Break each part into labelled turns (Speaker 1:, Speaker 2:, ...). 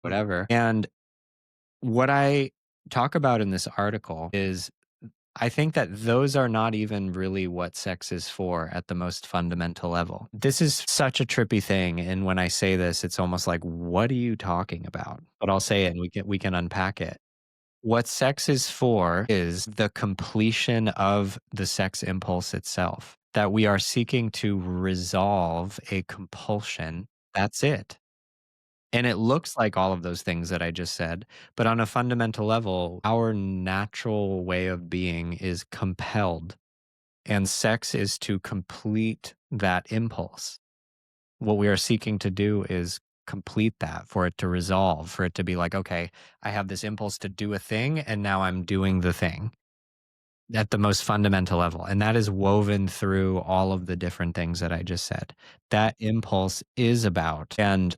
Speaker 1: whatever. And what I talk about in this article is I think that those are not even really what sex is for at the most fundamental level. This is such a trippy thing, and when I say this, it's almost like, "What are you talking about?" But I'll say it and we can unpack it. What sex is for is the completion of the sex impulse itself, that we are seeking to resolve a compulsion. That's it. And it looks like all of those things that I just said, but on a fundamental level, our natural way of being is compelled, and sex is to complete that impulse. What we are seeking to do is complete that, for it to resolve, for it to be like, okay, I have this impulse to do a thing, and now I'm doing the thing at the most fundamental level. And that is woven through all of the different things that I just said. That impulse is about. And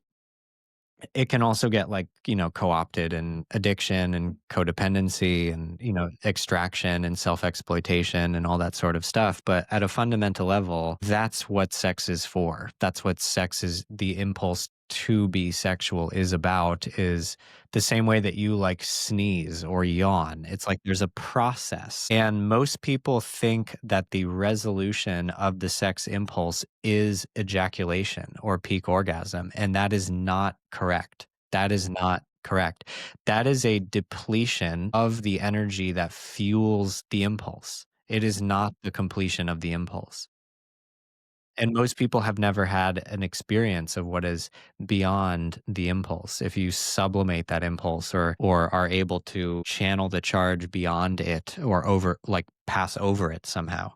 Speaker 1: it can also get like, co-opted in addiction and codependency and, extraction and self-exploitation and all that sort of stuff. But at a fundamental level, that's what sex is for. That's what sex is, the impulse to be sexual is about, is the same way that you like sneeze or yawn. It's like there's a process. And most people think that the resolution of the sex impulse is ejaculation or peak orgasm. And that is not correct. That is not correct. That is a depletion of the energy that fuels the impulse. It is not the completion of the impulse. And most people have never had an experience of what is beyond the impulse. If you sublimate that impulse or are able to channel the charge beyond it or over like pass over it somehow,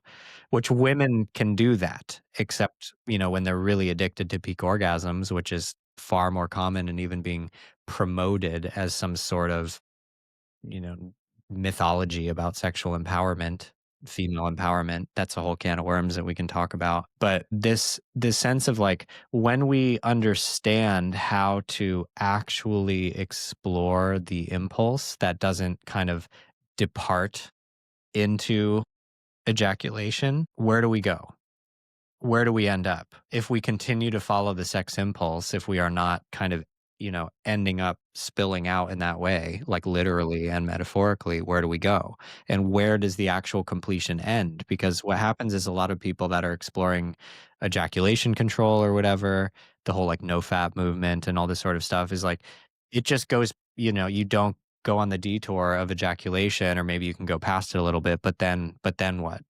Speaker 1: which women can do that, except, when they're really addicted to peak orgasms, which is far more common and even being promoted as some sort of, you know, mythology about sexual empowerment, female empowerment. That's a whole can of worms that we can talk about. But this sense of like when we understand how to actually explore the impulse that doesn't kind of depart into ejaculation, where do we go? Where do we end up? If we continue to follow the sex impulse, if we are not kind of, ending up spilling out in that way, like literally and metaphorically, where do we go? And where does the actual completion end? Because what happens is a lot of people that are exploring ejaculation control or whatever, the whole like no fap movement and all this sort of stuff is like, it just goes, you don't go on the detour of ejaculation, or maybe you can go past it a little bit, but then what?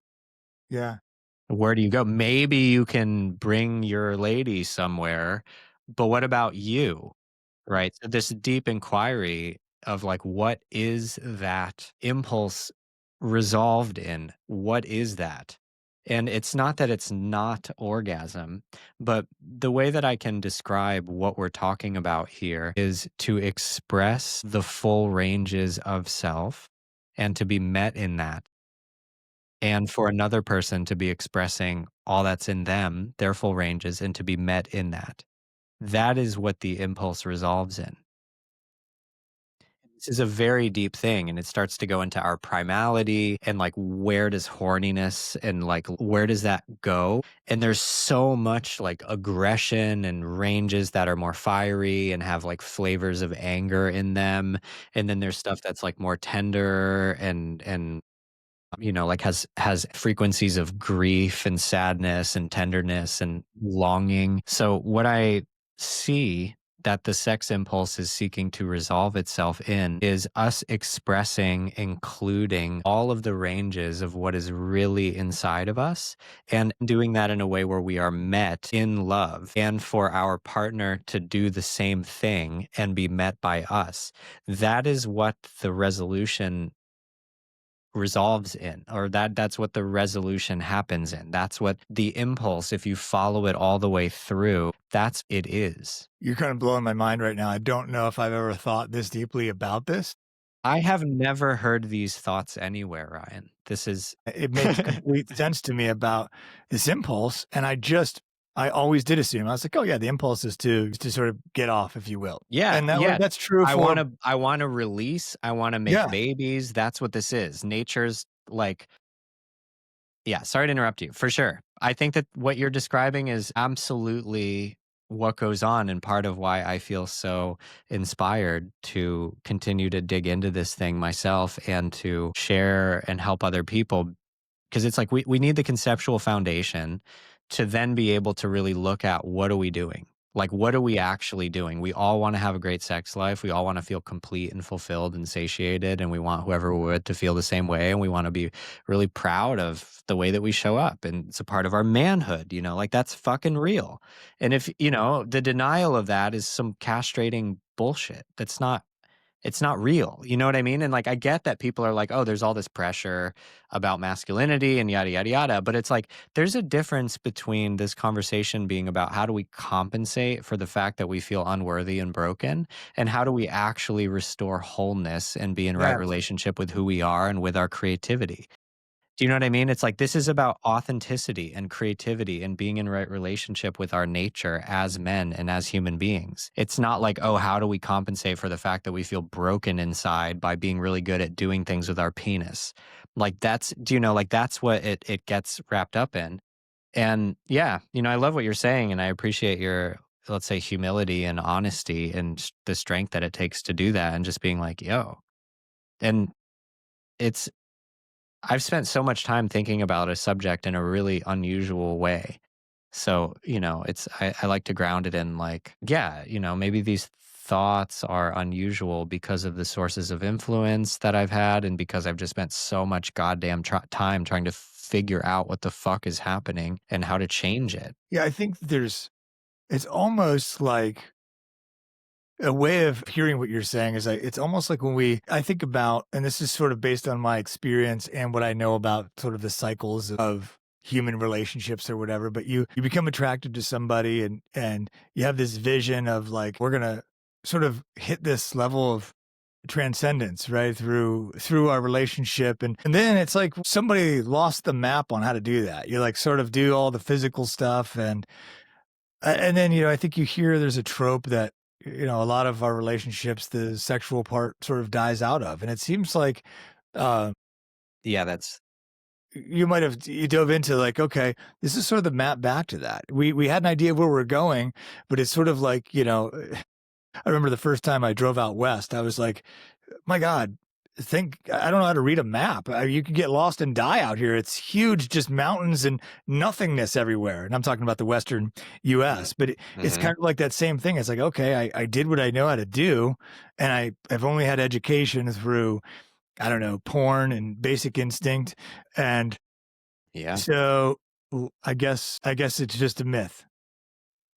Speaker 2: Yeah.
Speaker 1: Where do you go? Maybe you can bring your lady somewhere, but what about you? Right? So this deep inquiry of like, what is that impulse resolved in? What is that? And it's not that it's not orgasm, but the way that I can describe what we're talking about here is to express the full ranges of self and to be met in that, and for another person to be expressing all that's in them, their full ranges, and to be met in that. That is what the impulse resolves in. This is a very deep thing, and it starts to go into our primality and like where does horniness and like where does that go? And there's so much like aggression and ranges that are more fiery and have like flavors of anger in them. And then there's stuff that's like more tender and like has frequencies of grief and sadness and tenderness and longing. So what I see that the sex impulse is seeking to resolve itself in is us expressing, including all of the ranges of what is really inside of us, and doing that in a way where we are met in love, and for our partner to do the same thing and be met by us. That is what the resolution resolves in, or that's what the resolution happens in. That's what the impulse, if you follow it all the way through, that's it is.
Speaker 2: You're kind of blowing my mind right now. I don't know if I've ever thought this deeply about this.
Speaker 1: I have never heard these thoughts anywhere, Ryan. This is
Speaker 2: It makes complete sense to me about this impulse. And I always did assume, I was like, oh yeah, the impulse is to sort of get off, if you will.
Speaker 1: yeah,
Speaker 2: And
Speaker 1: yeah.
Speaker 2: that's true
Speaker 1: I
Speaker 2: for,
Speaker 1: want to I want to release, I want to make
Speaker 2: yeah.
Speaker 1: babies. That's what this is. Nature's like, yeah, sorry to interrupt you. For sure. I think that what you're describing is absolutely what goes on, and part of why I feel so inspired to continue to dig into this thing myself and to share and help other people. Because it's like we need the conceptual foundation to then be able to really look at what are we doing? Like, what are we actually doing? We all want to have a great sex life. We all want to feel complete and fulfilled and satiated. And we want whoever we're with to feel the same way. And we want to be really proud of the way that we show up. And it's a part of our manhood, like that's fucking real. And if, the denial of that is some castrating bullshit, it's not real. You know what I mean? And like, I get that people are like, oh, there's all this pressure about masculinity and yada, yada, yada. But it's like, there's a difference between this conversation being about how do we compensate for the fact that we feel unworthy and broken, and how do we actually restore wholeness and be in right
Speaker 2: Yes.
Speaker 1: relationship with who we are and with our creativity. Do you know what I mean? It's like this is about authenticity and creativity and being in right relationship with our nature as men and as human beings. It's not like, oh, how do we compensate for the fact that we feel broken inside by being really good at doing things with our penis? Like that's, like that's what it gets wrapped up in. And yeah, I love what you're saying, and I appreciate your, let's say, humility and honesty and the strength that it takes to do that, and just being like, yo. And it's I've spent so much time thinking about a subject in a really unusual way. So, I like to ground it in like, yeah, maybe these thoughts are unusual because of the sources of influence that I've had, and because I've just spent so much goddamn time trying to figure out what the fuck is happening and how to change it.
Speaker 2: Yeah, I think it's almost like a way of hearing what you're saying is it's almost like I think about, and this is sort of based on my experience and what I know about sort of the cycles of human relationships or whatever, but you become attracted to somebody and you have this vision of like, we're going to sort of hit this level of transcendence, right? Through our relationship. And then it's like somebody lost the map on how to do that. You like sort of do all the physical stuff and then, I think you hear there's a trope that, a lot of our relationships, the sexual part sort of dies out of. And it seems like uh,
Speaker 1: Yeah, that's
Speaker 2: you dove into like, okay, this is sort of the map back to that. We had an idea of where we're going, but it's sort of like, I remember the first time I drove out west, I was like, my God, I don't know how to read a map. You could get lost and die out here. It's huge, just mountains and nothingness everywhere. And I'm talking about the Western US, but it's kind of like that same thing. It's like, okay, I did what I know how to do. And I've only had education through, I don't know, porn and Basic Instinct. And
Speaker 1: yeah.
Speaker 2: so I guess it's just a myth.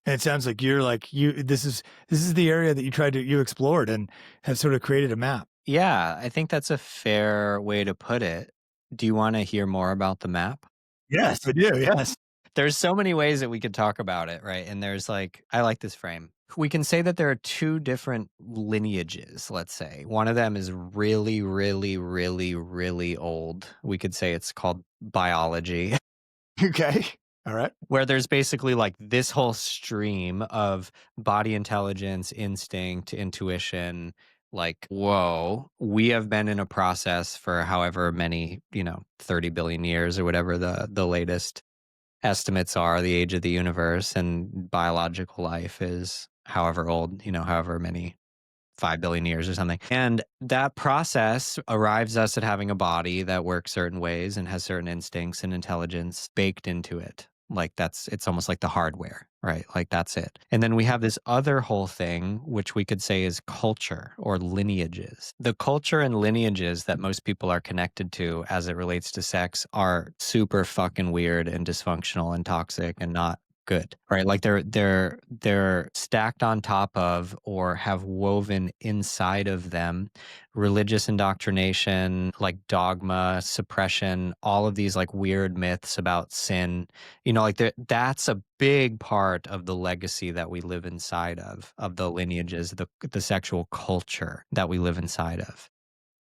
Speaker 2: And it sounds like you're like, this is the area that you explored and have sort of created a map.
Speaker 1: Yeah, I think that's a fair way to put it. Do you want to hear more about the map?
Speaker 2: Yes, I do. Yes.
Speaker 1: There's so many ways that we could talk about it, right? And there's like, I like this frame. We can say that there are two different lineages, let's say. One of them is really, really, really, really old. We could say it's called biology.
Speaker 2: Okay. All right.
Speaker 1: Where there's basically like this whole stream of body intelligence, instinct, intuition. Like, whoa, we have been in a process for however many, 30 billion years or whatever the latest estimates are, the age of the universe, and biological life is however old, however many 5 billion years or something. And that process arrives us at having a body that works certain ways and has certain instincts and intelligence baked into it. Like it's almost like the hardware, right? Like that's it. And then we have this other whole thing, which we could say is culture or lineages. The culture and lineages that most people are connected to as it relates to sex are super fucking weird and dysfunctional and toxic and not good, right? Like they're stacked on top of or have woven inside of them religious indoctrination, like dogma, suppression, all of these like weird myths about sin. Like that's a big part of the legacy that we live inside of the lineages, the sexual culture that we live inside of.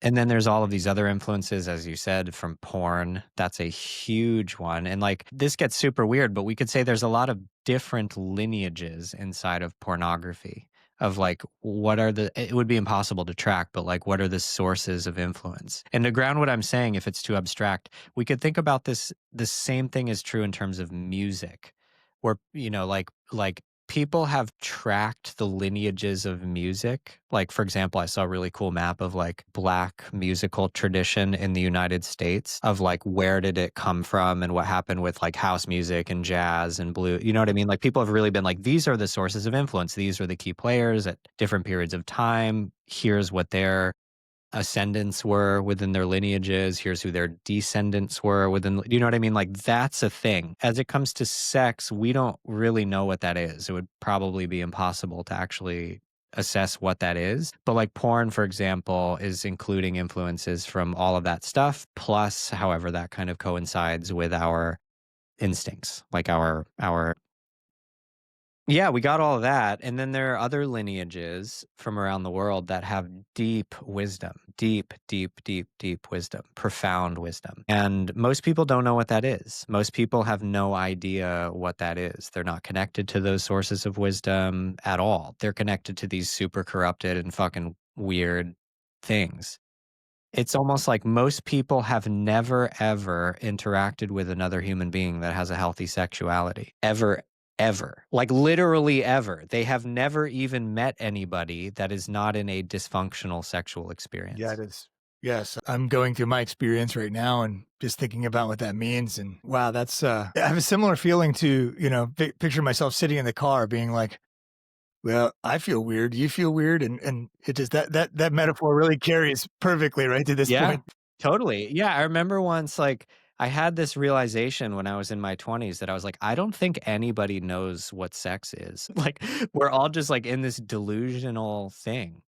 Speaker 1: And then there's all of these other influences, as you said, from porn. That's a huge one. And like this gets super weird, but we could say there's a lot of different lineages inside of pornography of like, it would be impossible to track, but like, what are the sources of influence? And to ground what I'm saying, if it's too abstract, we could think about this, the same thing is true in terms of music, where, like people have tracked the lineages of music. Like, for example, I saw a really cool map of like Black musical tradition in the United States of like where did it come from and what happened with like house music and jazz and blue. You know what I mean? Like people have really been like, these are the sources of influence. These are the key players at different periods of time. Here's what their ascendants were within their lineages. Here's who their descendants were within, you know what I mean? Like that's a thing. As it comes to sex, we don't really know what that is. It would probably be impossible to actually assess what that is. But like porn, for example, is including influences from all of that stuff, plus however that kind of coincides with our instincts, like our yeah, we got all of that. And then there are other lineages from around the world that have deep wisdom, deep, deep, deep, deep wisdom, profound wisdom. And most people don't know what that is. Most people have no idea what that is. They're not connected to those sources of wisdom at all. They're connected to these super corrupted and fucking weird things. It's almost like most people have never, ever interacted with another human being that has a healthy sexuality. Ever, ever. Like literally ever. They have never even met anybody that is not in a dysfunctional sexual experience.
Speaker 2: Yeah, it is. Yes, I'm going through my experience right now and just thinking about what that means. And wow, that's, I have a similar feeling to, you know, picture myself sitting in the car being like, well, I feel weird. You feel weird. And it just, that metaphor really carries perfectly right to this
Speaker 1: Yeah,
Speaker 2: point.
Speaker 1: totally. Yeah, I remember once, like, I had this realization when I was in my 20s that I was like, I don't think anybody knows what sex is. Like, we're all just like in this delusional thing.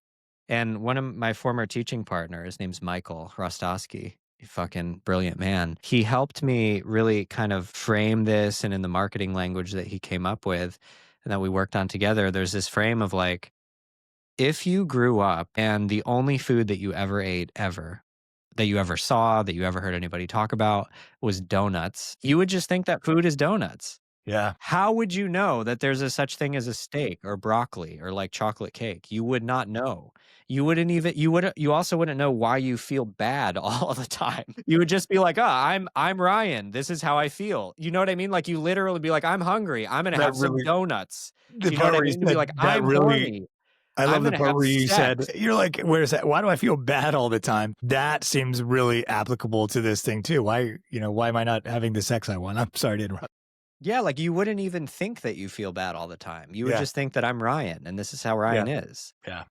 Speaker 1: And one of my former teaching partners, his name's Michael Rostowski, a fucking brilliant man. He helped me really kind of frame this, and in the marketing language that he came up with and that we worked on together, there's this frame of like, if you grew up and the only food that you ever ate ever, that you ever saw, that you ever heard anybody talk about was donuts, you would just think that food is donuts.
Speaker 2: Yeah.
Speaker 1: How would you know that there's a such thing as a steak or broccoli or like chocolate cake? You would not know. You wouldn't even you also wouldn't know why you feel bad all the time. You would just be like, "Oh, I'm Ryan. This is how I feel." You know what I mean? Like you literally be like, "I'm hungry. I'm going to
Speaker 2: That
Speaker 1: have some
Speaker 2: really,
Speaker 1: donuts."
Speaker 2: the
Speaker 1: You know
Speaker 2: part
Speaker 1: what I
Speaker 2: where you
Speaker 1: mean? To be
Speaker 2: said
Speaker 1: like,
Speaker 2: that
Speaker 1: "I'm
Speaker 2: really,
Speaker 1: horny.
Speaker 2: I
Speaker 1: I'm
Speaker 2: love
Speaker 1: going
Speaker 2: the
Speaker 1: to
Speaker 2: part
Speaker 1: have
Speaker 2: where you
Speaker 1: sex."
Speaker 2: said, you're like, where's that? Why do I feel bad all the time? That seems really applicable to this thing too. Why, you know, why am I not having the sex I want? I'm sorry to interrupt.
Speaker 1: Yeah, like you wouldn't even think that you feel bad all the time. You would
Speaker 2: Yeah.
Speaker 1: just think that I'm Ryan and this is how Ryan
Speaker 2: Yeah.
Speaker 1: is.
Speaker 2: Yeah.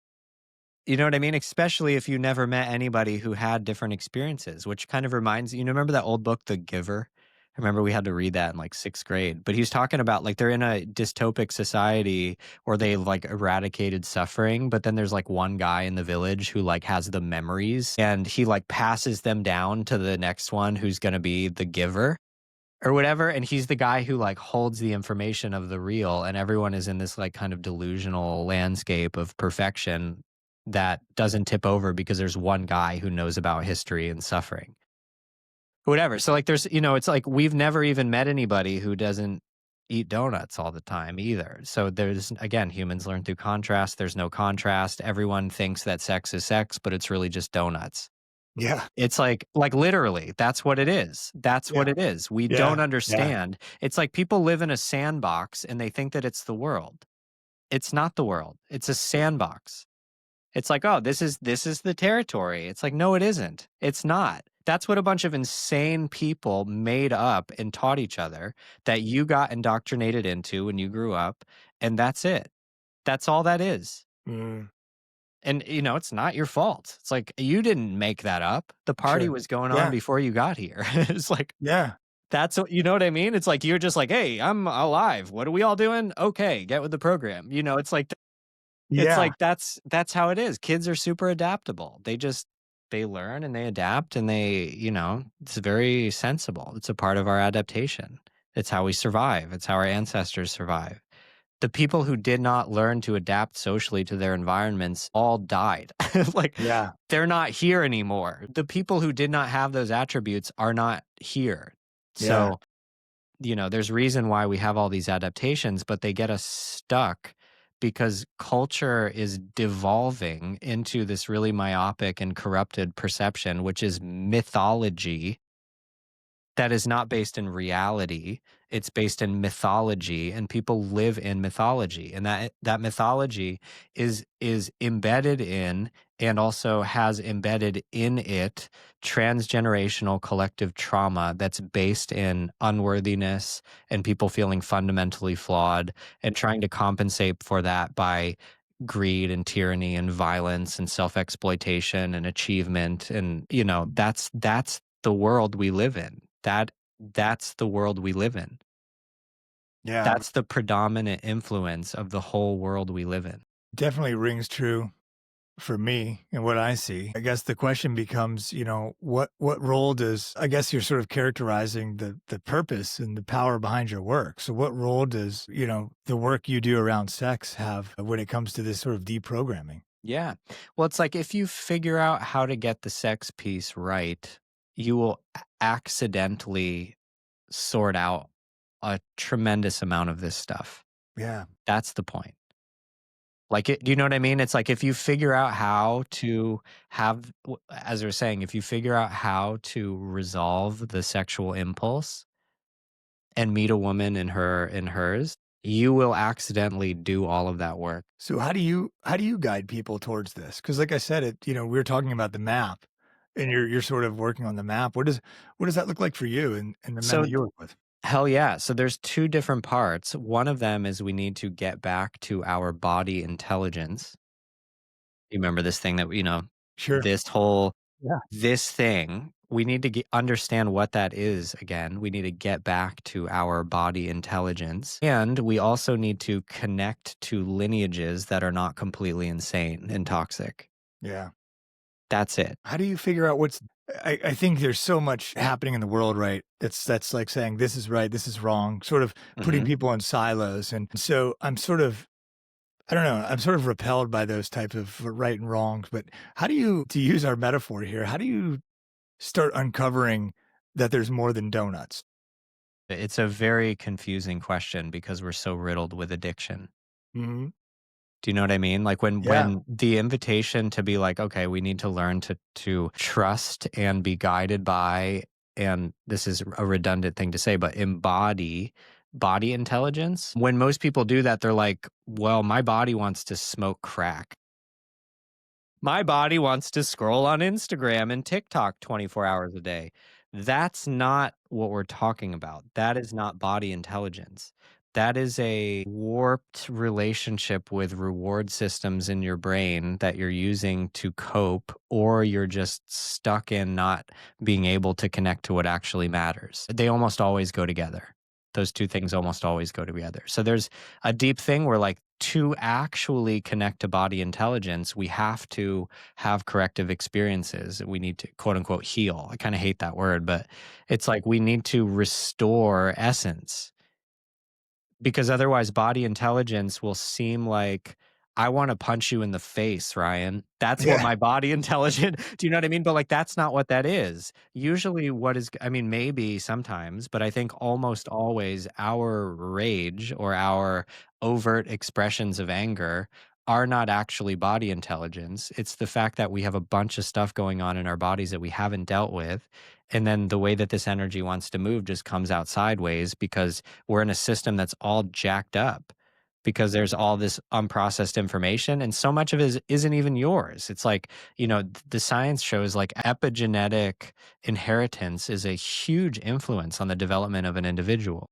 Speaker 1: You know what I mean? Especially if you never met anybody who had different experiences, which kind of reminds you know, remember that old book, The Giver? I remember we had to read that in like sixth grade. But he was talking about like they're in a dystopic society where they've like eradicated suffering, but then there's like one guy in the village who like has the memories and he like passes them down to the next one who's going to be the giver or whatever. And he's the guy who like holds the information of the real, and everyone is in this like kind of delusional landscape of perfection that doesn't tip over because there's one guy who knows about history and suffering. Whatever. So like there's, you know, it's like we've never even met anybody who doesn't eat donuts all the time either. So there's again, humans learn through contrast. There's no contrast. Everyone thinks that sex is sex, but it's really just donuts.
Speaker 2: Yeah.
Speaker 1: It's like literally, that's what it is. That's what
Speaker 2: Yeah.
Speaker 1: it is. We
Speaker 2: Yeah.
Speaker 1: don't
Speaker 2: Yeah.
Speaker 1: understand. It's like people live in a sandbox and they think that it's the world. It's not the world. It's a sandbox. It's like, oh, this is the territory. It's like, no, it isn't. It's not. That's what a bunch of insane people made up and taught each other that you got indoctrinated into when you grew up, and that's it. That's all that is.
Speaker 2: Mm,
Speaker 1: And, you know, it's not your fault. It's like, you didn't make that up. The party
Speaker 2: sure.
Speaker 1: was going on
Speaker 2: Yeah.
Speaker 1: before you got here. It's like,
Speaker 2: Yeah.
Speaker 1: that's what, you know what I mean? It's like, you're just like, hey, I'm alive. What are we all doing? Okay, get with the program. You know, it's
Speaker 2: Yeah.
Speaker 1: like, that's how it is. Kids are super adaptable. They learn and they adapt and they, you know, it's very sensible. It's a part of our adaptation. It's how we survive. It's how our ancestors survive. The people who did not learn to adapt socially to their environments all died. Like,
Speaker 2: Yeah.
Speaker 1: they're not here anymore. The people who did not have those attributes are not here.
Speaker 2: Yeah.
Speaker 1: So, you know, there's reason why we have all these adaptations, but they get us stuck because culture is devolving into this really myopic and corrupted perception, which is mythology that is not based in reality. It's based in mythology, and people live in mythology, and that mythology is embedded in and also has embedded in it transgenerational collective trauma that's based in unworthiness and people feeling fundamentally flawed and trying to compensate for that by greed and tyranny and violence and self-exploitation and achievement. And that's the world we live in. That's the world we live in.
Speaker 2: Yeah,
Speaker 1: That's the predominant influence of the whole world we live in.
Speaker 2: definitely rings true for me and what I see. I guess the question becomes, what role does, I guess you're sort of characterizing the purpose and the power behind your work. So what role does, the work you do around sex have when it comes to this sort of deprogramming?
Speaker 1: Yeah. Well, it's like if you figure out how to get the sex piece right, you will accidentally sort out a tremendous amount of this stuff.
Speaker 2: Yeah.
Speaker 1: That's the point. Like, do you know what I mean? It's like if you figure out how to as we are saying, if you figure out how to resolve the sexual impulse and meet a woman in hers, you will accidentally do all of that work.
Speaker 2: So how do you guide people towards this? Because like I said, we were talking about the map and you're sort of working on the map. What does that look like for you and the men
Speaker 1: So
Speaker 2: that you work with?
Speaker 1: hell yeah. So there's two different parts. One of them is we need to get back to our body intelligence. You remember this thing that,
Speaker 2: Sure.
Speaker 1: this whole
Speaker 2: Yeah.
Speaker 1: this thing, we need to understand what that is again. We need to get back to our body intelligence. And we also need to connect to lineages that are not completely insane and toxic.
Speaker 2: Yeah.
Speaker 1: That's it.
Speaker 2: How do you figure out I think there's so much happening in the world, right? That's like saying this is right, this is wrong, sort of putting
Speaker 1: Mhm.
Speaker 2: people in silos. And so I don't know, I'm sort of repelled by those types of right and wrongs. But how do you, to use our metaphor here, how do you start uncovering that there's more than donuts?
Speaker 1: It's a very confusing question because we're so riddled with addiction.
Speaker 2: Hmm.
Speaker 1: Do you know what I mean? Like
Speaker 2: Yeah.
Speaker 1: when the invitation to be like, okay, we need to learn to trust and be guided by, and this is a redundant thing to say, but embody body intelligence. When most people do that, they're like, well, my body wants to smoke crack. My body wants to scroll on Instagram and TikTok 24 hours a day. That's not what we're talking about. That is not body intelligence. That is a warped relationship with reward systems in your brain that you're using to cope, or you're just stuck in not being able to connect to what actually matters. They almost always go together. Those two things almost always go together. So there's a deep thing where, like, to actually connect to body intelligence, we have to have corrective experiences. We need to, quote unquote, heal. I kind of hate that word, but it's like we need to restore essence, because otherwise body intelligence will seem like, I want to punch you in the face, Ryan. That's what
Speaker 2: Yeah.
Speaker 1: my body intelligent. Do you know what I mean? But like, that's not what that is. Usually I mean, maybe sometimes, but I think almost always our rage or our overt expressions of anger are not actually body intelligence. It's the fact that we have a bunch of stuff going on in our bodies that we haven't dealt with. And then the way that this energy wants to move just comes out sideways because we're in a system that's all jacked up, because there's all this unprocessed information and so much of it isn't even yours. It's like, the science shows like epigenetic inheritance is a huge influence on the development of an individual.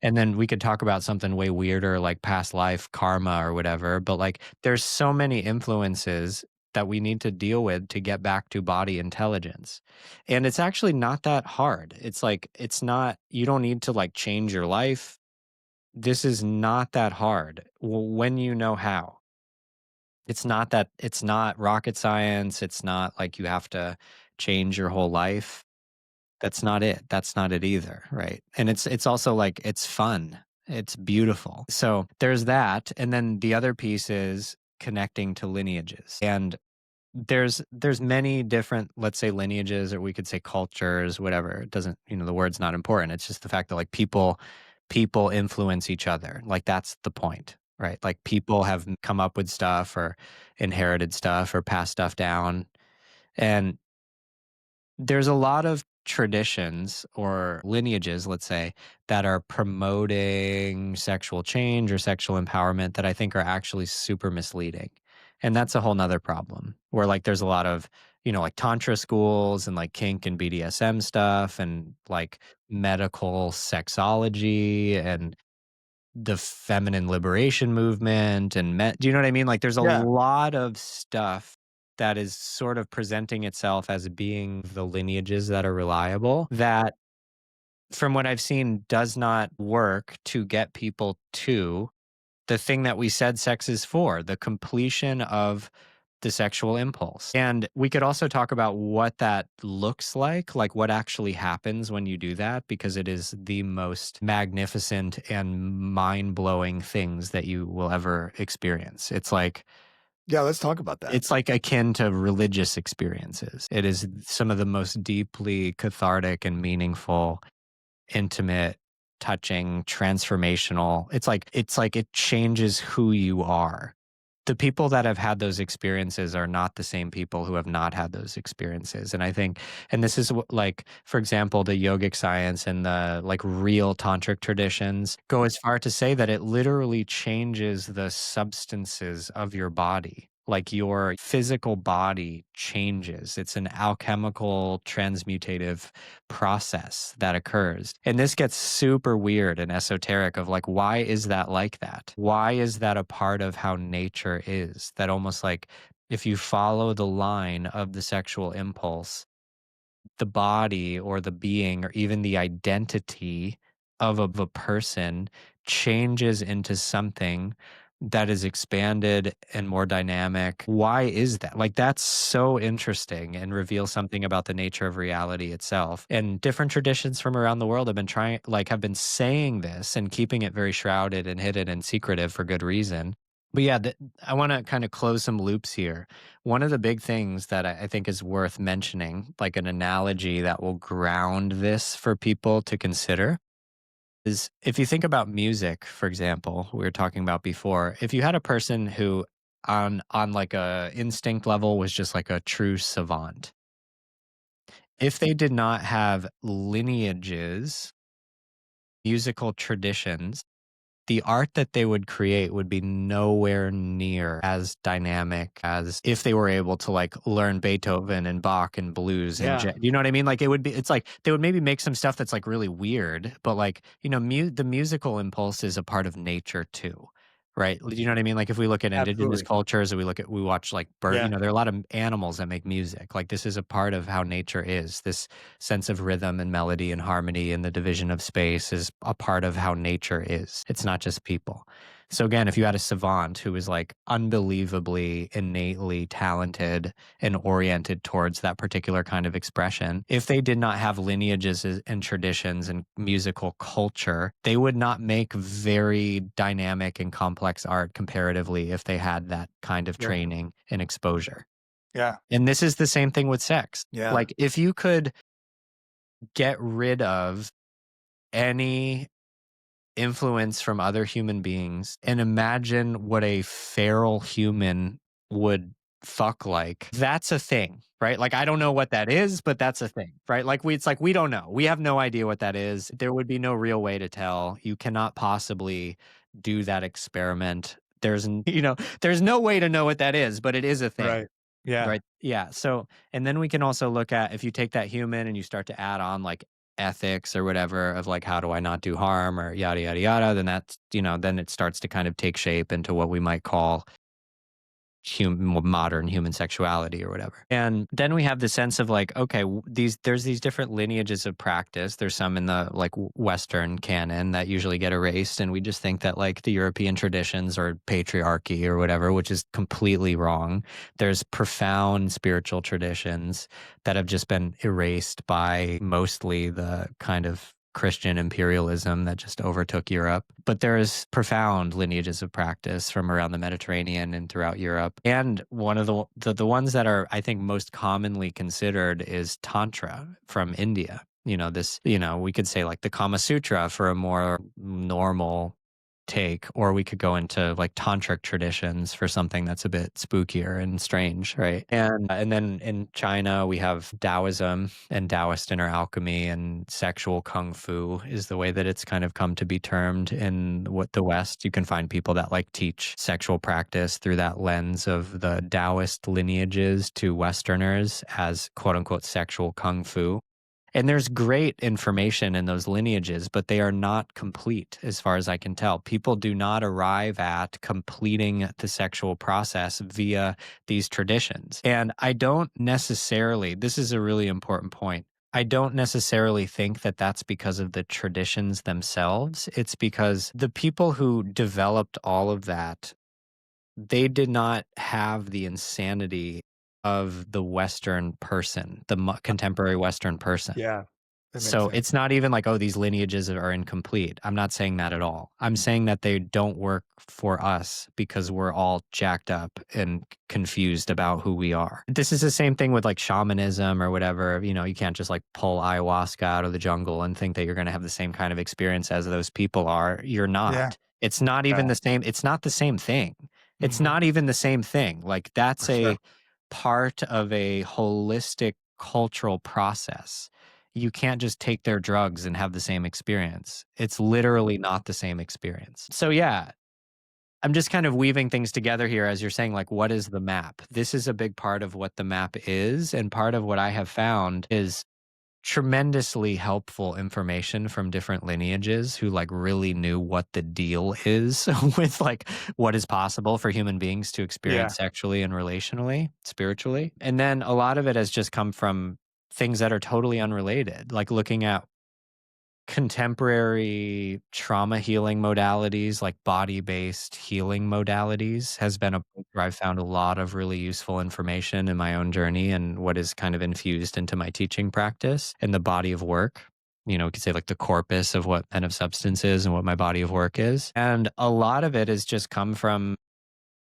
Speaker 1: And then we could talk about something way weirder like past life karma or whatever, but like there's so many influences that we need to deal with to get back to body intelligence. And it's actually not that hard. It's like, it's not, you don't need to like change your life. This is not that hard when you know how. It's not rocket science. It's not like you have to change your whole life. That's not it. That's not it either, right? And it's also like it's fun. It's beautiful. So there's that, and then the other piece is connecting to lineages. And there's many different, let's say, lineages, or we could say cultures, whatever. It doesn't, the word's not important. It's just the fact that like people influence each other. Like that's the point, right? Like people have come up with stuff or inherited stuff or passed stuff down. And there's a lot of traditions or lineages, let's say, that are promoting sexual change or sexual empowerment that I think are actually super misleading. And that's a whole nother problem where like there's a lot of, like tantra schools and like kink and BDSM stuff and like medical sexology and the feminine liberation movement and do you know what I mean? Like there's a
Speaker 2: Yeah.
Speaker 1: lot of stuff that is sort of presenting itself as being the lineages that are reliable that from what I've seen does not work to get people to the thing that we said sex is for, the completion of the sexual impulse. And we could also talk about what that looks like what actually happens when you do that, because it is the most magnificent and mind blowing things that you will ever experience.
Speaker 2: Yeah, let's talk about that.
Speaker 1: It's like akin to religious experiences. It is some of the most deeply cathartic and meaningful, intimate, touching, transformational. It's like it changes who you are. The people that have had those experiences are not the same people who have not had those experiences. And I think, and this is like, for example, the yogic science and the like real tantric traditions go as far to say that it literally changes the substances of your body. Like your physical body changes. It's an alchemical transmutative process that occurs. And this gets super weird and esoteric of like, why is that like that? Why is that a part of how nature is? That almost like if you follow the line of the sexual impulse, the body or the being or even the identity of a person changes into something that is expanded and more dynamic. Why is that? Like, that's so interesting and reveals something about the nature of reality itself. And different traditions from around the world have been saying this and keeping it very shrouded and hidden and secretive for good reason. But yeah, I want to kind of close some loops here. One of the big things that I think is worth mentioning, like an analogy that will ground this for people to consider, is if you think about music, for example, we were talking about before, if you had a person who on like a instinct level was just like a true savant, if they did not have lineages, musical traditions, the art that they would create would be nowhere near as dynamic as if they were able to like learn Beethoven and Bach and blues and
Speaker 2: Yeah.
Speaker 1: you know what I mean? Like it's like they would maybe make some stuff that's like really weird, but like, the musical impulse is a part of nature too. Right. You know what I mean? Like if we look at indigenous
Speaker 2: Absolutely.
Speaker 1: cultures or we watch like
Speaker 2: Yeah.
Speaker 1: there are a lot of animals that make music. Like this is a part of how nature is. This sense of rhythm and melody and harmony and the division of space is a part of how nature is. It's not just people. So again, if you had a savant who was like unbelievably innately talented and oriented towards that particular kind of expression, if they did not have lineages and traditions and musical culture, they would not make very dynamic and complex art comparatively if they had that kind of
Speaker 2: Yeah.
Speaker 1: training and exposure.
Speaker 2: Yeah.
Speaker 1: And this is the same thing with sex.
Speaker 2: Yeah.
Speaker 1: Like if you could get rid of any influence from other human beings and imagine what a feral human would fuck like. That's a thing, right? Like I don't know what that is, but that's a thing, right? It's like we don't know. We have no idea what that is. There would be no real way to tell. You cannot possibly do that experiment. There's no way to know what that is, but it is a thing.
Speaker 2: Right. Yeah.
Speaker 1: Right. Yeah. So, and then we can also look at if you take that human and you start to add on like ethics or whatever of like, how do I not do harm or yada, yada, yada, then then it starts to kind of take shape into what we might call modern human sexuality or whatever. And then we have the sense of like, okay, there's these different lineages of practice. There's some in the like Western canon that usually get erased. And we just think that like the European traditions or patriarchy or whatever, which is completely wrong. There's profound spiritual traditions that have just been erased by mostly the kind of Christian imperialism that just overtook Europe. But there's profound lineages of practice from around the Mediterranean and throughout Europe. And one of the ones that are, I think, most commonly considered is Tantra from India. We could say like the Kama Sutra for a more normal take, or we could go into like tantric traditions for something that's a bit spookier and strange, right? And then in China we have Taoism and Taoist inner alchemy, and sexual kung fu is the way that it's kind of come to be termed in what the West. You can find people that like teach sexual practice through that lens of the Taoist lineages to Westerners as quote unquote sexual kung fu. And there's great information in those lineages, but they are not complete as far as I can tell. People do not arrive at completing the sexual process via these traditions. And I don't necessarily, this is a really important point. I don't necessarily think that that's because of the traditions themselves. It's because the people who developed all of that, they did not have the insanity of the Western person, the contemporary Western person.
Speaker 2: Yeah, that makes
Speaker 1: So
Speaker 2: sense.
Speaker 1: it's not even like, oh, these lineages are incomplete. I'm not saying that at all. I'm saying that they don't work for us because we're all jacked up and confused about who we are. This is the same thing with like shamanism or whatever. You know, you can't just like pull ayahuasca out of the jungle and think that you're going to have the same kind of experience as those people are. You're
Speaker 2: Yeah.
Speaker 1: not. It's not even the same. It's not the same thing. It's
Speaker 2: Mhm.
Speaker 1: not even the same thing. Like that's
Speaker 2: For sure.
Speaker 1: a part of a holistic cultural process. You can't just take their drugs and have the same experience. It's literally not the same experience. So yeah, I'm just kind of weaving things together here as you're saying, like, what is the map? This is a big part of what the map is. And part of what I have found is tremendously helpful information from different lineages who like really knew what the deal is with like what is possible for human beings to
Speaker 2: Yeah.
Speaker 1: experience sexually and relationally, spiritually. And then a lot of it has just come from things that are totally unrelated, like looking at contemporary trauma healing modalities, like body-based healing modalities, has been a place where I've found a lot of really useful information in my own journey and what is kind of infused into my teaching practice and the body of work. You know, we could say like the corpus of what Men of Substance is and what my body of work is. And a lot of it has just come from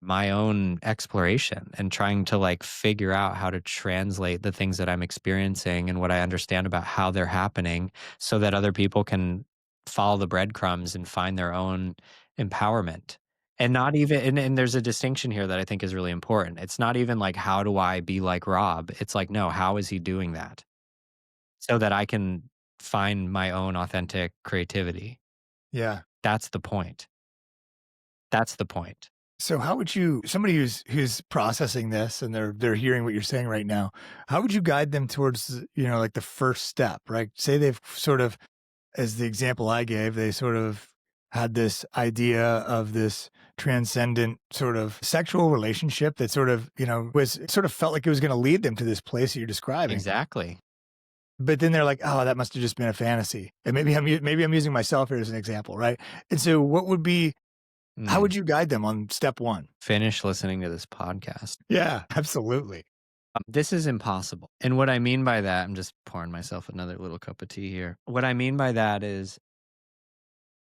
Speaker 1: my own exploration and trying to like figure out how to translate the things that I'm experiencing and what I understand about how they're happening so that other people can follow the breadcrumbs and find their own empowerment. And not even, and there's a distinction here that I think is really important. It's not even like, how do I be like Rob? It's like, no, how is he doing that? So that I can find my own authentic creativity.
Speaker 2: Yeah.
Speaker 1: That's the point. That's the point.
Speaker 2: So how would you somebody who's processing this and they're hearing what you're saying right now, how would you guide them towards, like the first step, right? Say they've sort of, as the example I gave, they sort of had this idea of this transcendent sort of sexual relationship that sort of, was sort of felt like it was going to lead them to this place that you're describing.
Speaker 1: Exactly.
Speaker 2: But then they're like, oh, that must have just been a fantasy. And maybe I'm using myself here as an example, right? And so how would you guide them on step one?
Speaker 1: Finish listening to this podcast.
Speaker 2: Yeah, absolutely.
Speaker 1: This is impossible. And what I mean by that, I'm just pouring myself another little cup of tea here. What I mean by that is,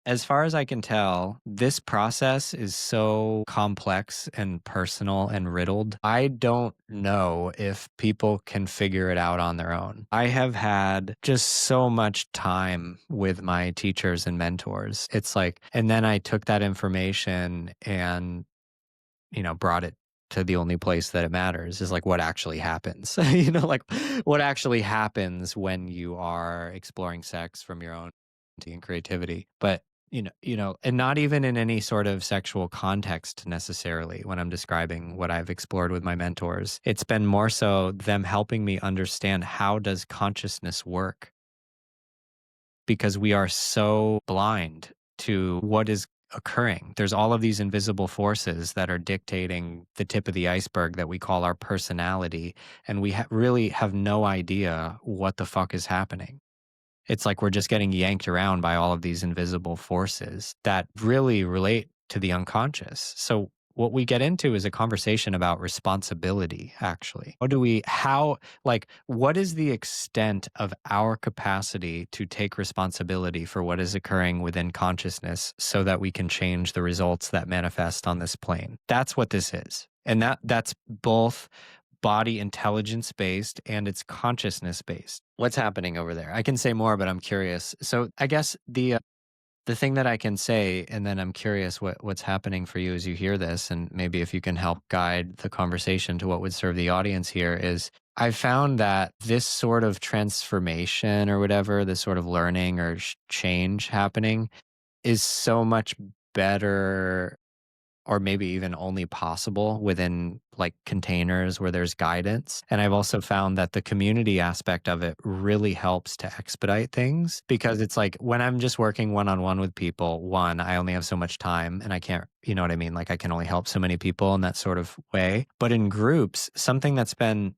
Speaker 1: as far as I can tell, this process is so complex and personal and riddled. I don't know if people can figure it out on their own. I have had just so much time with my teachers and mentors. It's like, and then I took that information and brought it to the only place that it matters, is like what actually happens. Like what actually happens when you are exploring sex from your own and creativity. But and not even in any sort of sexual context necessarily when I'm describing what I've explored with my mentors. It's been more so them helping me understand, how does consciousness work? Because we are so blind to what is occurring. There's all of these invisible forces that are dictating the tip of the iceberg that we call our personality, and we really have no idea what the fuck is happening. It's like we're just getting yanked around by all of these invisible forces that really relate to the unconscious. So what we get into is a conversation about responsibility, actually. What is the extent of our capacity to take responsibility for what is occurring within consciousness so that we can change the results that manifest on this plane? That's what this is. And that's both body intelligence based and it's consciousness based. What's happening over there? I can say more, but I'm curious. So I guess The thing that I can say, and then I'm curious what's happening for you as you hear this, and maybe if you can help guide the conversation to what would serve the audience here, is I found that this sort of transformation or whatever, this sort of learning or change happening is so much better, or maybe even only possible within like containers where there's guidance. And I've also found that the community aspect of it really helps to expedite things, because it's like when I'm just working one on one with people, one, I only have so much time and I can't, you know what I mean? Like I can only help so many people in that sort of way. But in groups, something that's been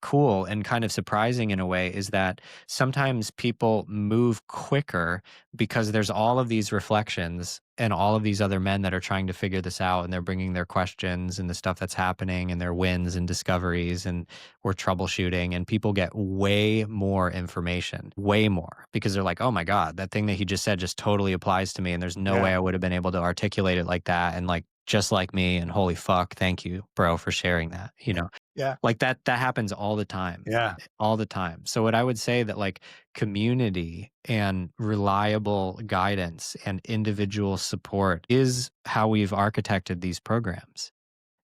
Speaker 1: cool and kind of surprising in a way is that sometimes people move quicker because there's all of these reflections and all of these other men that are trying to figure this out, and they're bringing their questions and the stuff that's happening and their wins and discoveries, and we're troubleshooting, and people get way more information, way more, because they're like, oh my God, that thing that he just said just totally applies to me. And there's no way I would have been able to articulate it like that. And like, just like me, and holy fuck, thank you, bro, for sharing that, you know?
Speaker 2: Yeah.
Speaker 1: Like that happens all the time.
Speaker 2: Yeah.
Speaker 1: All the time. So what I would say that like community and reliable guidance and individual support is how we've architected these programs,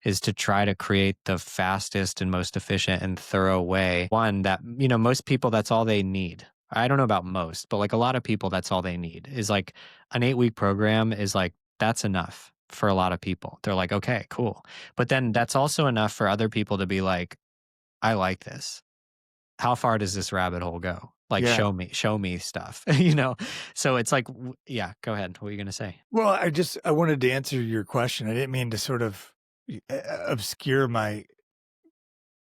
Speaker 1: is to try to create the fastest and most efficient and thorough way. One that, you know, most people, that's all they need. I don't know about most, but like a lot of people, that's all they need is like an 8-week program is like, that's enough for a lot of people. They're like, okay, cool. But then that's also enough for other people to be like, I like this. How far does this rabbit hole go? Like,
Speaker 2: Yeah.
Speaker 1: show me stuff, you know? So it's like, yeah, go ahead. What are you going to say?
Speaker 2: Well, I wanted to answer your question. I didn't mean to sort of obscure my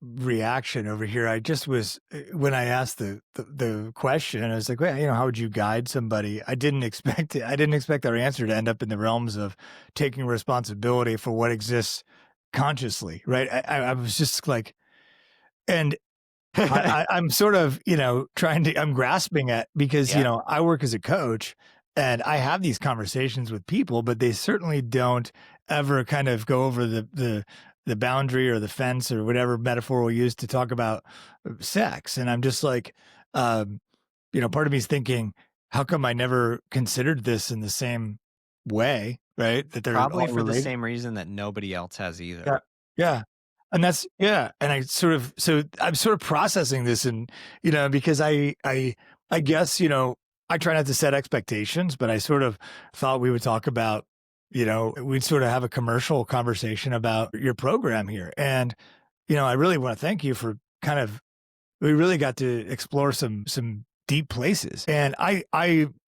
Speaker 2: reaction over here. I just was when I asked the question, I was like, well, you know, how would you guide somebody? I didn't expect it. I didn't expect our answer to end up in the realms of taking responsibility for what exists consciously, right? I was just like, and I'm sort of, you know, I'm grasping at, because, you
Speaker 1: Yeah.
Speaker 2: know, I work as a coach and I have these conversations with people, but they certainly don't ever kind of go over the boundary or the fence or whatever metaphor we'll use to talk about sex. And I'm just like, um, you know, part of me is thinking, how come I never considered this in the same way, right? That they're
Speaker 1: Probably
Speaker 2: all
Speaker 1: for the
Speaker 2: related.
Speaker 1: same reason that nobody else has
Speaker 2: Yeah.
Speaker 1: either.
Speaker 2: Yeah. And that's, yeah. And so I'm sort of processing this, and, you know, because I guess, you know, I try not to set expectations, but I sort of thought we would talk about, you know, we'd sort of have a commercial conversation about your program here. And, you know, I really want to thank you for we really got to explore some deep places. And I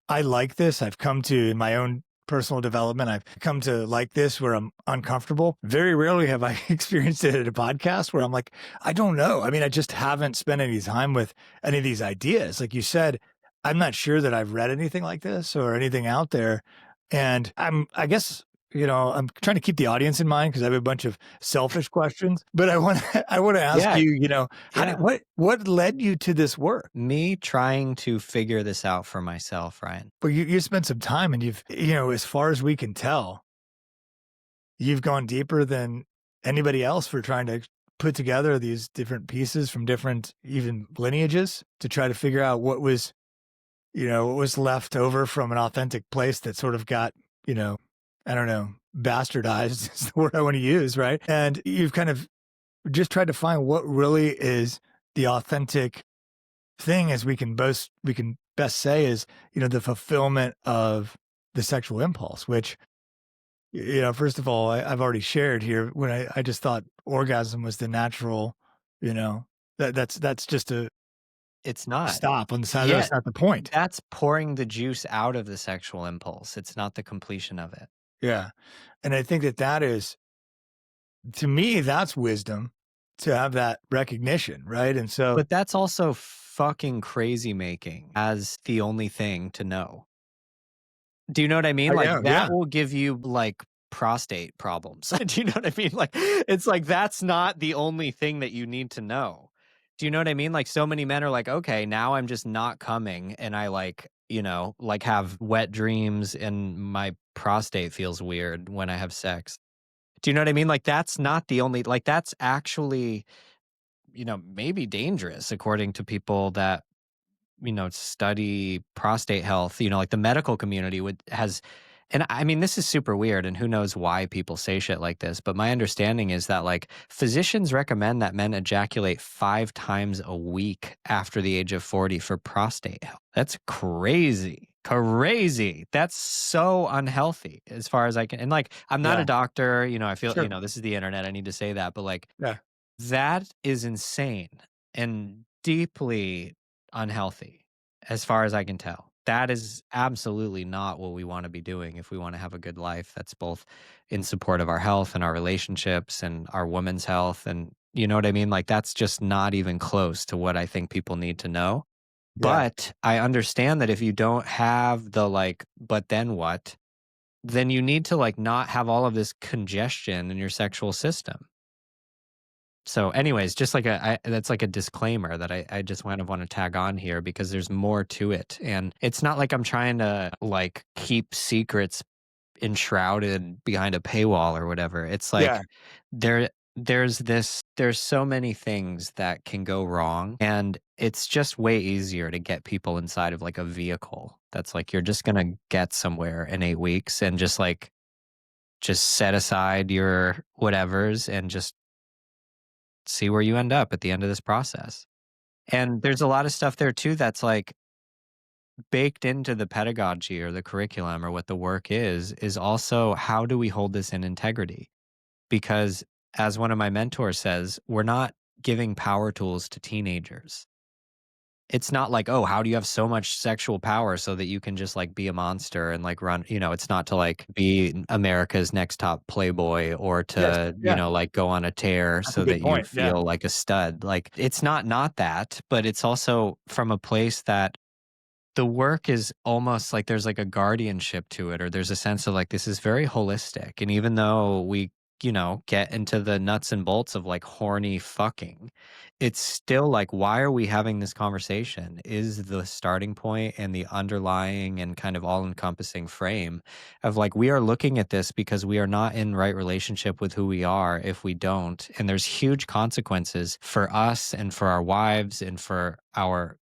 Speaker 2: like this. I've come to, in my own personal development, I've come to like this where I'm uncomfortable. Very rarely have I experienced it at a podcast where I'm like, I don't know. I mean, I just haven't spent any time with any of these ideas. Like you said, I'm not sure that I've read anything like this or anything out there. And I guess, you know, I'm trying to keep the audience in mind because I have a bunch of selfish questions, but I want to ask
Speaker 1: Yeah.
Speaker 2: you, you know,
Speaker 1: Yeah.
Speaker 2: what led you to this work?
Speaker 1: Me trying to figure this out for myself, Ryan.
Speaker 2: Well, you spent some time, and you've, you know, as far as we can tell, you've gone deeper than anybody else for trying to put together these different pieces from different even lineages to try to figure out what was, you know, what was left over from an authentic place that sort of got, you know, I don't know, bastardized is the word I want to use, right? And you've kind of just tried to find what really is the authentic thing, as we can best say, is, you know, the fulfillment of the sexual impulse, which, you know, first of all, I've already shared here when I just thought orgasm was the natural, you know, that's just a
Speaker 1: It's not.
Speaker 2: stop on the side.
Speaker 1: Yeah.
Speaker 2: That's not the point.
Speaker 1: That's pouring the juice out of the sexual impulse. It's not the completion of it.
Speaker 2: Yeah. And I think that is, to me, that's wisdom, to have that recognition, right? And so,
Speaker 1: But that's also fucking crazy making as the only thing to know. Do you know what I mean?
Speaker 2: I
Speaker 1: Like
Speaker 2: know,
Speaker 1: that
Speaker 2: yeah.
Speaker 1: will give you like prostate problems. Do you know what I mean? Like it's like that's not the only thing that you need to know. Do you know what I mean? Like so many men are like, okay, now I'm just not coming and I like, you know, like have wet dreams and my prostate feels weird when I have sex. Do you know what I mean? Like that's not the only, like that's actually, you know, maybe dangerous according to people that study prostate health, like the medical community has, and I mean, this is super weird, and who knows why people say shit like this, but my understanding is that like physicians recommend that men ejaculate 5 times a week after the age of 40 for prostate health. That's crazy. Crazy. That's so unhealthy as far as I can. And like, I'm not a
Speaker 2: Yeah.
Speaker 1: doctor, I feel,
Speaker 2: Sure.
Speaker 1: this is the internet. I need to say that, but like,
Speaker 2: Yeah.
Speaker 1: that is insane and deeply unhealthy as far as I can tell. That is absolutely not what we want to be doing if we want to have a good life that's both in support of our health and our relationships and our women's health. And you know what I mean? Like, that's just not even close to what I think people need to know.
Speaker 2: Yeah.
Speaker 1: But I understand that if you don't have the like, but then what? Then you need to like not have all of this congestion in your sexual system. So anyways, just like that's like a disclaimer that I just kind of want to tag on here because there's more to it. And it's not like I'm trying to like keep secrets enshrouded behind a paywall or whatever. It's
Speaker 2: Yeah.
Speaker 1: like there's so many things that can go wrong, and it's just way easier to get people inside of like a vehicle that's like you're just gonna get somewhere in 8 weeks and just set aside your whatevers and just see where you end up at the end of this process. And there's a lot of stuff there too that's like baked into the pedagogy or the curriculum or what the work is also how do we hold this in integrity? Because as one of my mentors says, we're not giving power tools to teenagers. It's not like, oh, how do you have so much sexual power so that you can just like be a monster and like run, it's not to like be America's next top playboy or
Speaker 2: Yes.
Speaker 1: to,
Speaker 2: Yeah.
Speaker 1: like go on a tear
Speaker 2: That's a
Speaker 1: so
Speaker 2: good
Speaker 1: that you
Speaker 2: point. Yeah.
Speaker 1: feel like a stud. Like it's not that, but it's also from a place that the work is almost like there's like a guardianship to it, or there's a sense of like this is very holistic. And even though we, get into the nuts and bolts of like horny fucking, it's still like, why are we having this conversation? Is the starting point and the underlying and kind of all encompassing frame of like, we are looking at this because we are not in right relationship with who we are if we don't. And there's huge consequences for us and for our wives and for our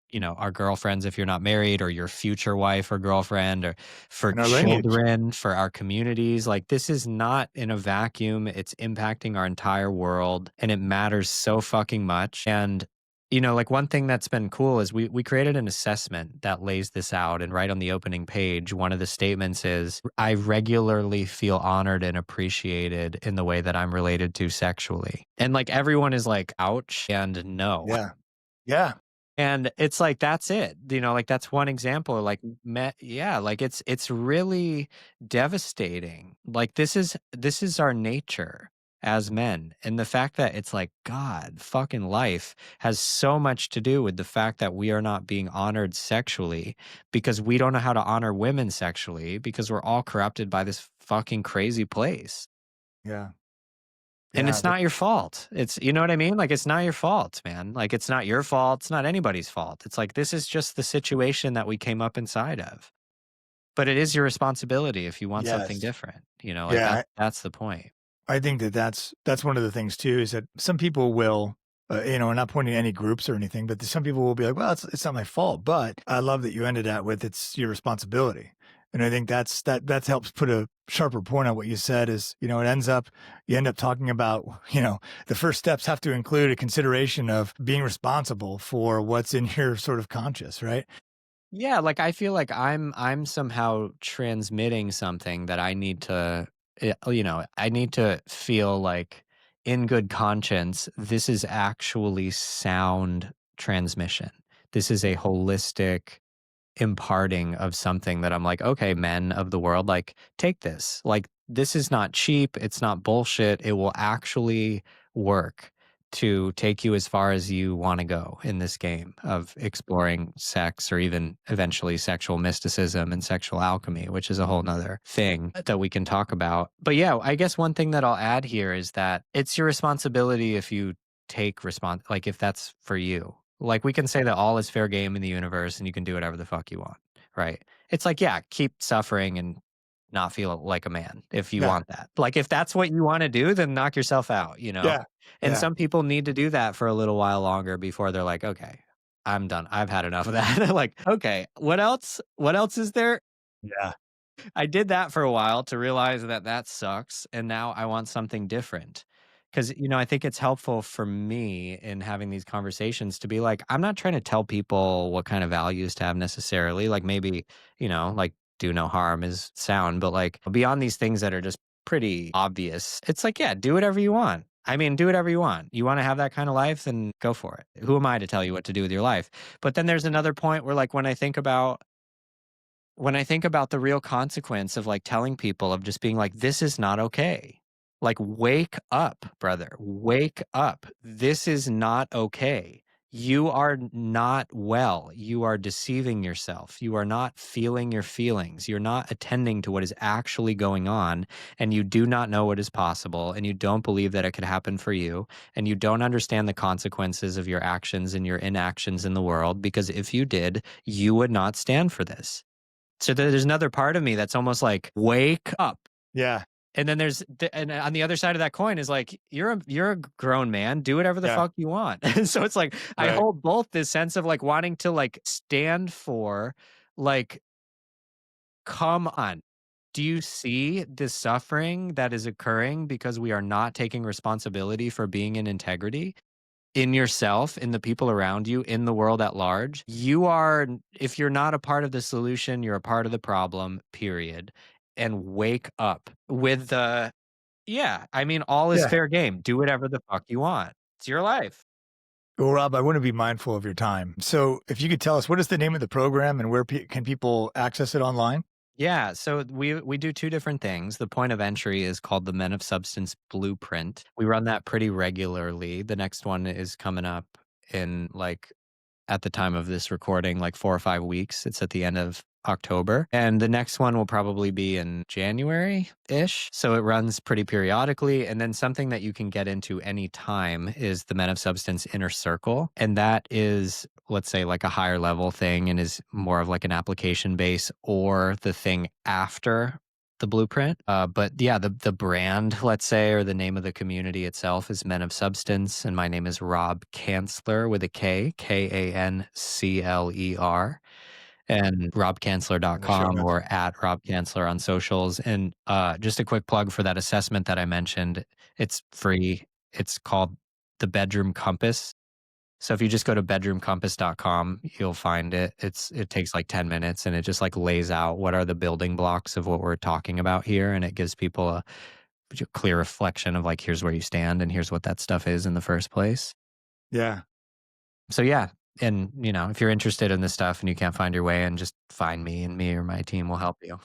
Speaker 1: girlfriends if you're not married, or your future wife or girlfriend, or for
Speaker 2: And our lineage.
Speaker 1: children, for our communities. Like this is not in a vacuum. It's impacting our entire world and it matters so fucking much. And like one thing that's been cool is we created an assessment that lays this out. And right on the opening page, one of the statements is, I regularly feel honored and appreciated in the way that I'm related to sexually. And like everyone is like, ouch and no.
Speaker 2: Yeah. Yeah.
Speaker 1: And it's like, that's it, like that's one example, like, yeah, like it's really devastating. Like this is our nature as men. And the fact that it's like, God, fucking life has so much to do with the fact that we are not being honored sexually because we don't know how to honor women sexually because we're all corrupted by this fucking crazy place.
Speaker 2: Yeah.
Speaker 1: And
Speaker 2: Yeah.
Speaker 1: it's not your fault. It's, you know what I mean? Like, it's not your fault, man. Like, it's not your fault. It's not anybody's fault. It's like, this is just the situation that we came up inside of. But it is your responsibility if you want something
Speaker 2: Yes.
Speaker 1: different, like
Speaker 2: Yeah.
Speaker 1: that's the point.
Speaker 2: I think that's one of the things too, is that some people will, I'm not pointing to any groups or anything, but some people will be like, well, it's not my fault. But I love that you ended that with, it's your responsibility. And I think that helps put a sharper point on what you said is, you end up talking about, the first steps have to include a consideration of being responsible for what's in your sort of conscious, right?
Speaker 1: Yeah, like I feel like I'm somehow transmitting something that I need to I need to feel like in good conscience this is actually sound transmission. This is a holistic imparting of something that I'm like, okay, men of the world, like take this. Like this is not cheap, it's not bullshit. It will actually work to take you as far as you want to go in this game of exploring sex or even eventually sexual mysticism and sexual alchemy, which is a whole nother thing that we can talk about. But yeah, I guess one thing that I'll add here is that it's your responsibility if you take like if that's for you. Like we can say that all is fair game in the universe and you can do whatever the fuck you want, right? It's like, yeah, keep suffering and not feel like a man if you
Speaker 2: Yeah.
Speaker 1: want that. Like if that's what you want to do, then knock yourself out,
Speaker 2: Yeah.
Speaker 1: And
Speaker 2: Yeah.
Speaker 1: some people need to do that for a little while longer before they're like, okay, I'm done. I've had enough of that. Like, okay, what else? What else is there?
Speaker 2: Yeah.
Speaker 1: I did that for a while to realize that that sucks, and now I want something different. Because I think it's helpful for me in having these conversations to be like, I'm not trying to tell people what kind of values to have necessarily. Like maybe, like do no harm is sound, but like beyond these things that are just pretty obvious, it's like, yeah, do whatever you want. I mean, do whatever you want. You want to have that kind of life, then go for it. Who am I to tell you what to do with your life? But then there's another point where like when I think about the real consequence of like telling people of just being like, this is not okay. Like, wake up, brother. Wake up. This is not okay. You are not well. You are deceiving yourself. You are not feeling your feelings. You're not attending to what is actually going on. And you do not know what is possible. And you don't believe that it could happen for you. And you don't understand the consequences of your actions and your inactions in the world. Because if you did, you would not stand for this. So there's another part of me that's almost like, wake up.
Speaker 2: Yeah.
Speaker 1: And then and on the other side of that coin is like, you're a grown man, do whatever the
Speaker 2: Yeah.
Speaker 1: fuck you want. And so it's like, I
Speaker 2: Right.
Speaker 1: hold both this sense of like wanting to like stand for like, come on. Do you see the suffering that is occurring because we are not taking responsibility for being in integrity? In yourself, in the people around you, in the world at large. If you're not a part of the solution, you're a part of the problem, period. And wake up with yeah, I mean, all is
Speaker 2: Yeah.
Speaker 1: fair game. Do whatever the fuck you want. It's your life.
Speaker 2: Well, Rob, I want to be mindful of your time. So if you could tell us, what is the name of the program and where can people access it online?
Speaker 1: Yeah, so we do two different things. The point of entry is called the Men of Substance Blueprint. We run that pretty regularly. The next one is coming up in like at the time of this recording, like 4 or 5 weeks. It's at the end of October. And the next one will probably be in January ish. So it runs pretty periodically. And then something that you can get into any time is the Men of Substance Inner Circle. And that is, let's say, like a higher level thing and is more of like an application base or the thing after the blueprint. But yeah, the brand, let's say, or the name of the community itself is Men of Substance. And my name is Rob Kancler with a K, Kancler. And
Speaker 2: In the show
Speaker 1: robkancler.com
Speaker 2: notes.
Speaker 1: or at Rob Kancler on socials. And just a quick plug for that assessment that I mentioned. It's free. It's called the Bedroom Compass. So if you just go to bedroomcompass.com, you'll find it. It takes like 10 minutes and it just like lays out what are the building blocks of what we're talking about here. And it gives people a clear reflection of like, here's where you stand and here's what that stuff is in the first place.
Speaker 2: Yeah.
Speaker 1: So yeah. And if you're interested in this stuff and you can't find your way, and just find me, and me or my team will help you.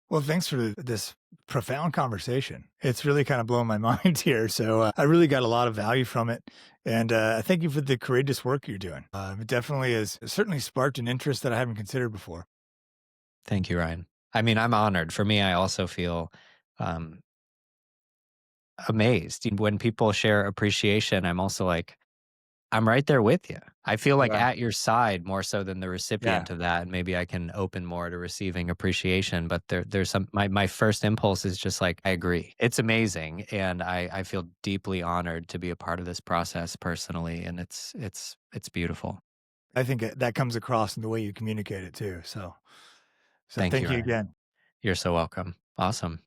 Speaker 2: Well, thanks for this profound conversation. It's really kind of blowing my mind here. So I really got a lot of value from it. And thank you for the courageous work you're doing. It definitely has certainly sparked an interest that I haven't considered before.
Speaker 1: Thank you, Ryan. I mean, I'm honored. For me, I also feel um, amazed when people share appreciation. I'm also like, I'm right there with you. I feel like
Speaker 2: Yeah.
Speaker 1: at your side more so than the
Speaker 2: Yeah.
Speaker 1: recipient of that, and maybe I can open more to receiving appreciation. But there's some my first impulse is just like, I agree. It's amazing, and I feel deeply honored to be a part of this process personally, and it's beautiful.
Speaker 2: I think that comes across in the way you communicate it too. So
Speaker 1: Thank
Speaker 2: thank
Speaker 1: you,
Speaker 2: you
Speaker 1: Ryan.
Speaker 2: again.
Speaker 1: You're so welcome. Awesome.